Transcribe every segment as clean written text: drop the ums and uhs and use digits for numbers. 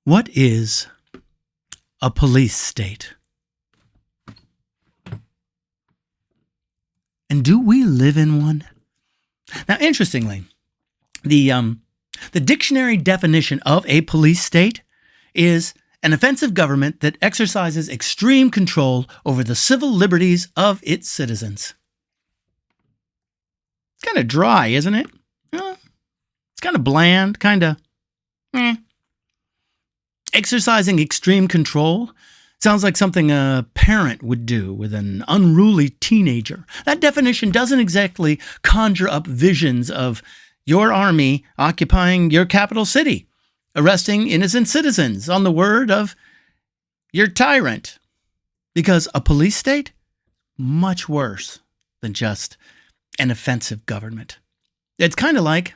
What is a police state? And do we live in one? Now, interestingly, the dictionary definition of a police state is an offensive government that exercises extreme control over the civil liberties of its citizens. It's kind of dry, isn't it? It's kind of bland, kind of Exercising extreme control sounds like something a parent would do with an unruly teenager. That definition doesn't exactly conjure up visions of your army occupying your capital city, arresting innocent citizens on the word of your tyrant. Because a police state, much worse than just an offensive government. It's kind of like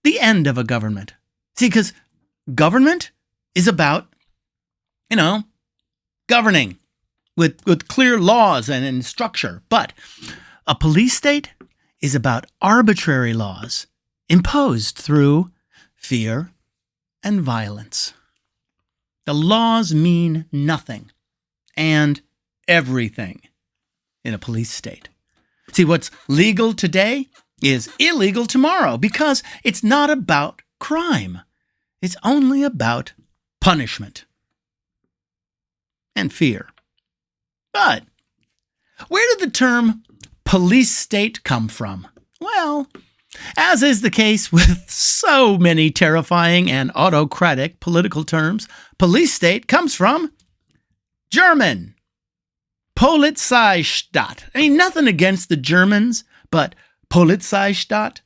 the end of a government. See, because government is about, governing with clear laws and structure. But a police state is about arbitrary laws imposed through fear and violence. The laws mean nothing and everything in a police state. See, what's legal today is illegal tomorrow because it's not about crime. It's only about punishment and fear. But where did the term police state come from? Well, as is the case with so many terrifying and autocratic political terms, police state comes from German. Polizeistaat. Nothing against the Germans, but Polizeistaat,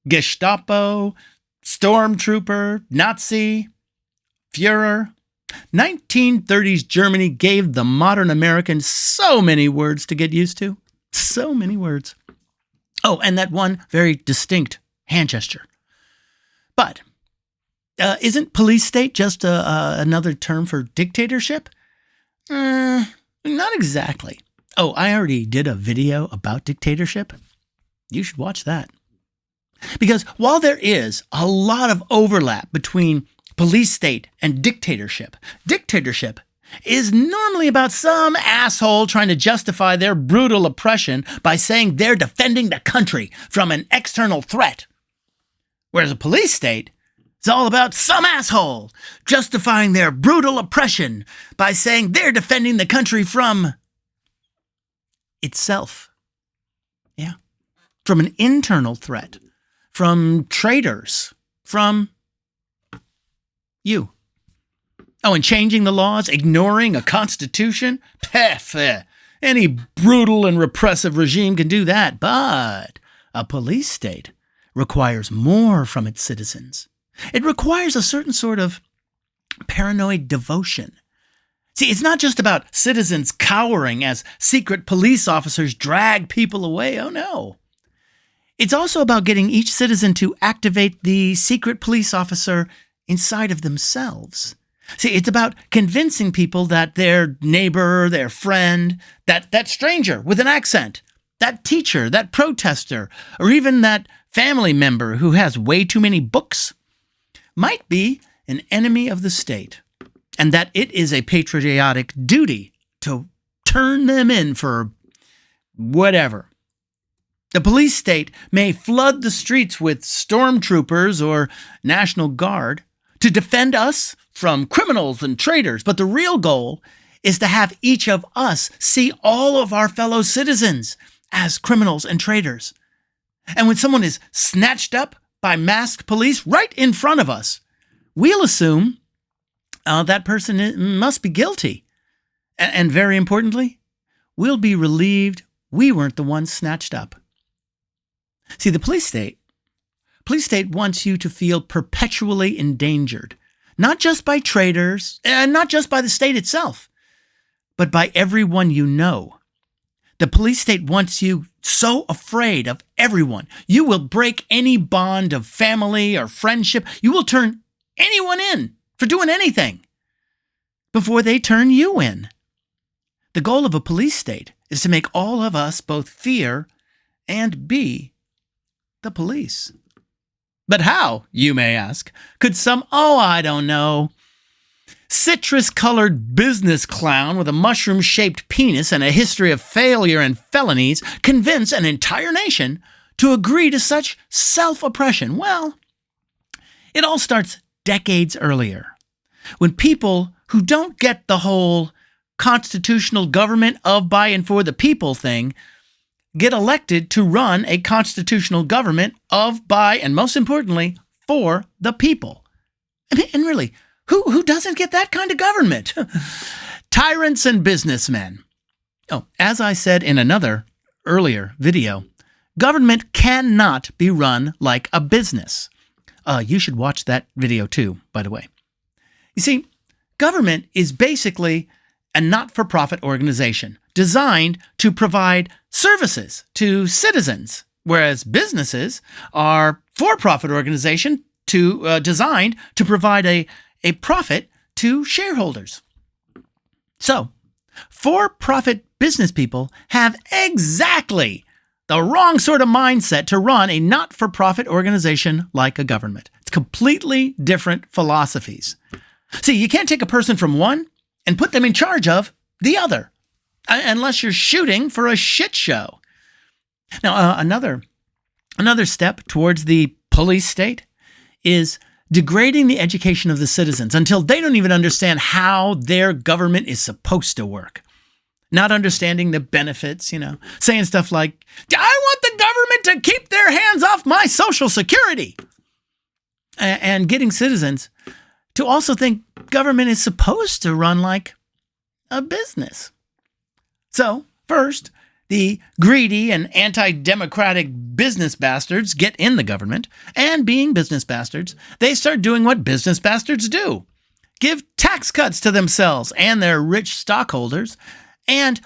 Gestapo, Stormtrooper, Nazi, Führer. 1930s Germany gave the modern American so many words to get used to. So many words. Oh, and that one very distinct hand gesture. But isn't police state just another term for dictatorship? Not exactly. Oh, I already did a video about dictatorship. You should watch that. Because while there is a lot of overlap between police state and dictatorship is normally about some asshole trying to justify their brutal oppression by saying they're defending the country from an external threat. Whereas a police state is all about some asshole justifying their brutal oppression by saying they're defending the country from itself. Yeah. From an internal threat. From traitors. From you. Oh, and changing the laws, ignoring a constitution? Any brutal and repressive regime can do that, but a police state requires more from its citizens. It requires a certain sort of paranoid devotion. See, it's not just about citizens cowering as secret police officers drag people away. Oh, no. It's also about getting each citizen to activate the secret police officer inside of themselves. See, it's about convincing people that their neighbor, their friend, that stranger with an accent, that teacher, that protester, or even that family member who has way too many books might be an enemy of the state, and that it is a patriotic duty to turn them in for whatever. The police state may flood the streets with stormtroopers or National Guard to defend us from criminals and traitors, but the real goal is to have each of us see all of our fellow citizens as criminals and traitors. And when someone is snatched up by masked police right in front of us, we'll assume that person must be guilty. And very importantly, we'll be relieved we weren't the ones snatched up. See, the police state wants you to feel perpetually endangered, not just by traitors, and not just by the state itself, but by everyone you know. The police state wants you so afraid of everyone. You will break any bond of family or friendship. You will turn anyone in for doing anything before they turn you in. The goal of a police state is to make all of us both fear and be the police. But how, you may ask, could some, I don't know, citrus-colored business clown with a mushroom-shaped penis and a history of failure and felonies convince an entire nation to agree to such self-oppression? Well, it all starts decades earlier, when people who don't get the whole constitutional government of, by, and for the people thing get elected to run a constitutional government of, by, and most importantly, for the people. And really, who doesn't get that kind of government? Tyrants and businessmen. As I said in another earlier video, government cannot be run like a business. You should watch that video too, by the way. You see, government is basically a not-for-profit organization designed to provide services to citizens, whereas businesses are for-profit organizations designed to provide a profit to shareholders. So, for-profit business people have exactly the wrong sort of mindset to run a not-for-profit organization like a government. It's completely different philosophies. See, you can't take a person from one and put them in charge of the other, unless you're shooting for a shit show. Now, another step towards the police state is degrading the education of the citizens until they don't even understand how their government is supposed to work. Not understanding the benefits, saying stuff like, I want the government to keep their hands off my Social Security. And getting citizens to also think government is supposed to run like a business. So, first, the greedy and anti-democratic business bastards get in the government, and being business bastards, they start doing what business bastards do. Give tax cuts to themselves and their rich stockholders, and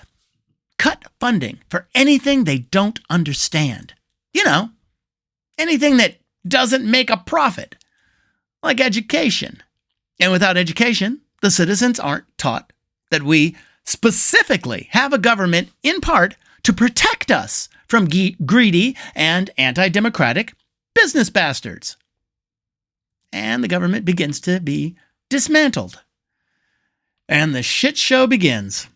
cut funding for anything they don't understand. Anything that doesn't make a profit, like education. And without education, the citizens aren't taught that we specifically have a government in part to protect us from greedy and anti-democratic business bastards. And the government begins to be dismantled. And the shit show begins.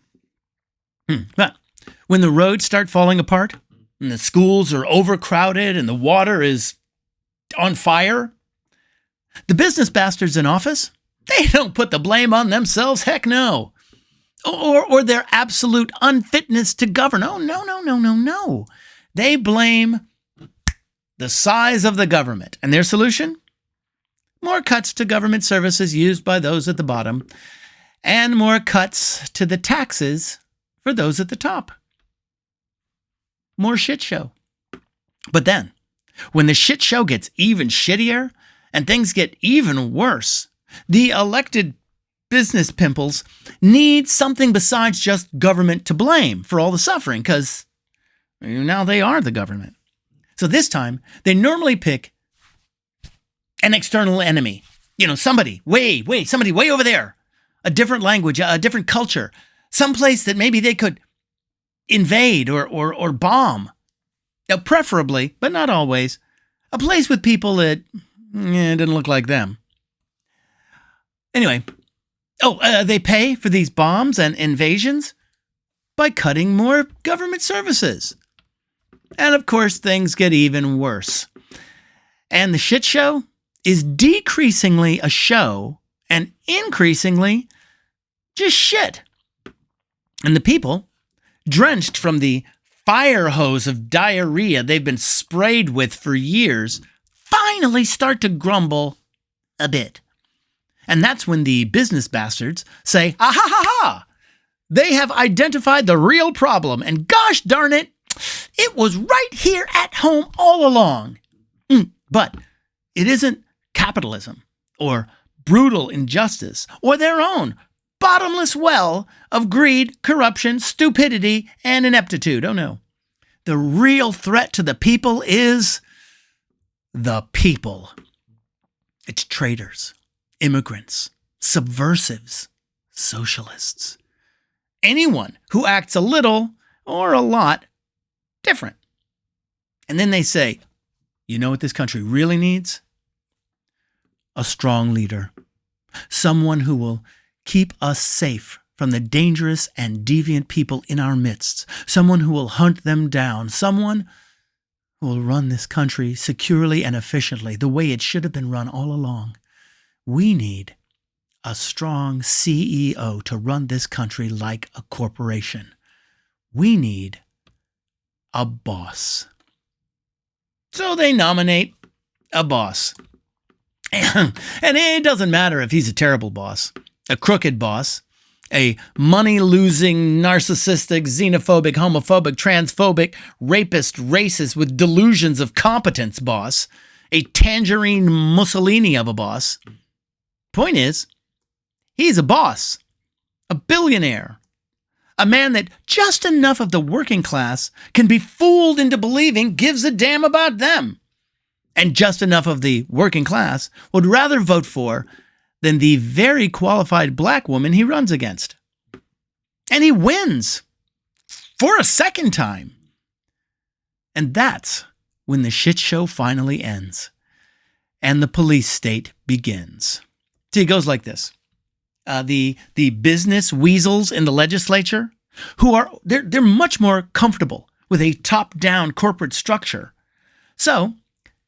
But when the roads start falling apart, and the schools are overcrowded, and the water is on fire, the business bastards in office, they don't put the blame on themselves, heck no. Or their absolute unfitness to govern. Oh, no. They blame the size of the government. And their solution? More cuts to government services used by those at the bottom, and more cuts to the taxes for those at the top. More shit show. But then, when the shit show gets even shittier and things get even worse, the elected business pimples need something besides just government to blame for all the suffering, because now they are the government. So this time, they normally pick an external enemy. Somebody way over there. A different language, a different culture. Someplace that maybe they could invade or bomb. Now, preferably, but not always, a place with people that didn't look like them. Anyway, they pay for these bombs and invasions by cutting more government services. And of course, things get even worse. And the shit show is decreasingly a show and increasingly just shit. And the people, drenched from the fire hose of diarrhea they've been sprayed with for years, finally start to grumble a bit. And that's when the business bastards say, ah ha ha ha! They have identified the real problem, and gosh darn it, it was right here at home all along. But it isn't capitalism or brutal injustice or their own bottomless well of greed, corruption, stupidity, and ineptitude. Oh no. The real threat to the people is the people. It's traitors, immigrants, subversives, socialists. Anyone who acts a little or a lot different. And then they say, you know what this country really needs? a strong leader, someone who will keep us safe from the dangerous and deviant people in our midst, someone who will hunt them down, someone who will run this country securely and efficiently the way it should have been run all along. We need a strong CEO to run this country like a corporation. We need a boss. So they nominate a boss. And it doesn't matter if he's a terrible boss, a crooked boss, a money-losing, narcissistic, xenophobic, homophobic, transphobic, rapist, racist with delusions of competence boss, a tangerine Mussolini of a boss. Point is, he's a boss, a billionaire, a man that just enough of the working class can be fooled into believing gives a damn about them. And just enough of the working class would rather vote for than the very qualified black woman he runs against. And he wins for a second time. And that's when the shit show finally ends and the police state begins. See, it goes like this. The business weasels in the legislature, they're much more comfortable with a top-down corporate structure. So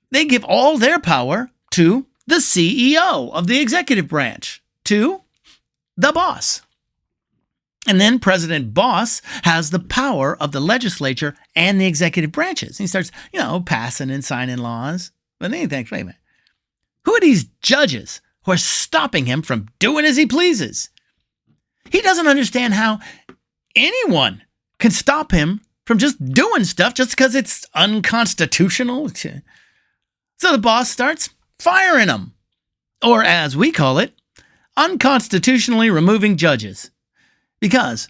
they give all their power to the CEO of the executive branch, to the boss. And then President Boss has the power of the legislature and the executive branches. And he starts, passing and signing laws. But then he thinks, wait a minute, who are these judges who are stopping him from doing as he pleases? He doesn't understand how anyone can stop him from just doing stuff just because it's unconstitutional. So the boss starts firing them, or as we call it, unconstitutionally removing judges. Because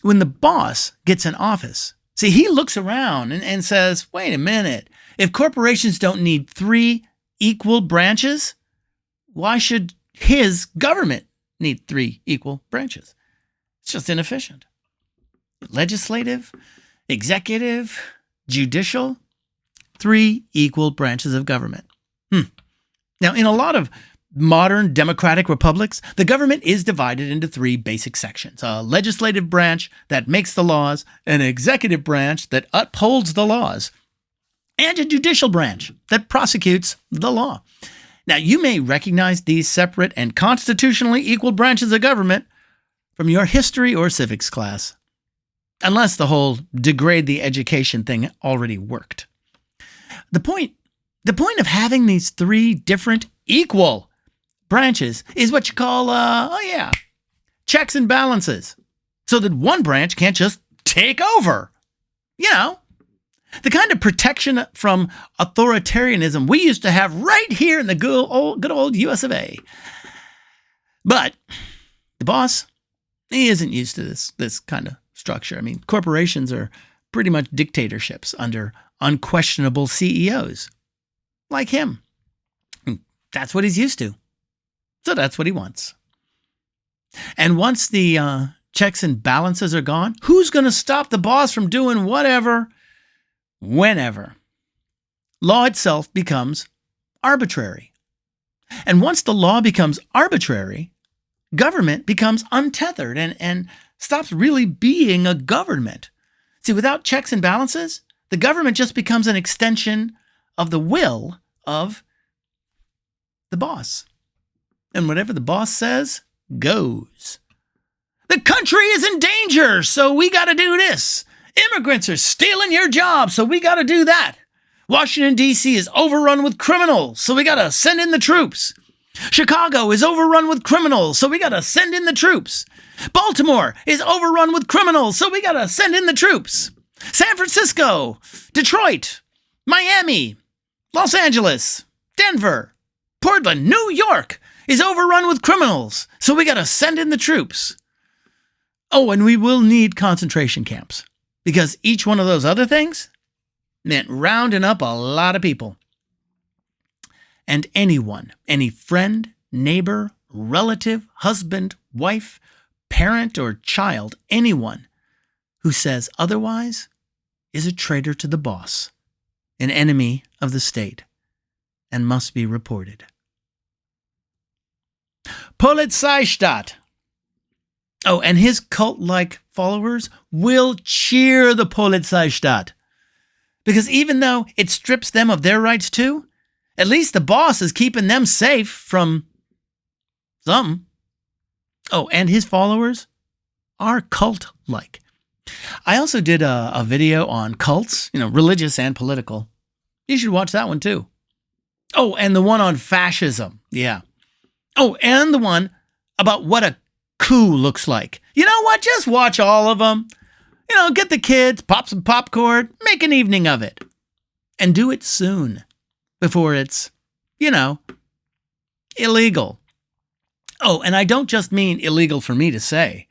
when the boss gets in office, see, he looks around and says, wait a minute, if corporations don't need 3 equal branches, why should his government need 3 equal branches? It's just inefficient. Legislative, executive, judicial, 3 equal branches of government. Now, in a lot of modern democratic republics, the government is divided into 3 basic sections. A legislative branch that makes the laws, an executive branch that upholds the laws, and a judicial branch that prosecutes the law. Now, you may recognize these separate and constitutionally equal branches of government from your history or civics class, unless the whole degrade the education thing already worked. The point of having these 3 different equal branches is what you call, checks and balances, so that one branch can't just take over. The kind of protection from authoritarianism we used to have right here in the good old US of A. But the boss, he isn't used to this kind of structure. I mean, corporations are pretty much dictatorships under unquestionable CEOs like him. That's what he's used to. So that's what he wants. And once the checks and balances are gone, who's going to stop the boss from doing whatever, whenever? Law itself becomes arbitrary. And once the law becomes arbitrary, government becomes untethered and stops really being a government. See, without checks and balances, the government just becomes an extension of the will of the boss. And whatever the boss says goes. The country is in danger, so we got to do this. Immigrants are stealing your job, so we got to do that. Washington, D.C. is overrun with criminals, so we got to send in the troops. Chicago is overrun with criminals, so we got to send in the troops. Baltimore is overrun with criminals, so we got to send in the troops. San Francisco, Detroit, Miami, Los Angeles, Denver, Portland, New York is overrun with criminals, so we got to send in the troops. Oh, and we will need concentration camps, because each one of those other things meant rounding up a lot of people. And anyone, any friend, neighbor, relative, husband, wife, parent, or child, anyone who says otherwise is a traitor to the boss, an enemy of the state, and must be reported. Polizeistaat. Oh, and his cult-like followers will cheer the Polizeistaat. Because even though it strips them of their rights too, at least the boss is keeping them safe from something. Oh, and his followers are cult-like. I also did a video on cults, religious and political. You should watch that one too. Oh, and the one on fascism. Yeah. Oh, and the one about what a coup looks like. You know what? Just watch all of them. Get the kids, pop some popcorn, make an evening of it. And do it soon before it's, illegal. Oh, and I don't just mean illegal for me to say.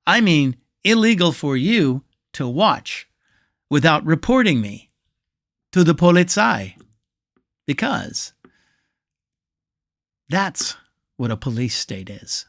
I mean illegal for you to watch without reporting me to the Polizei. Because that's what a police state is.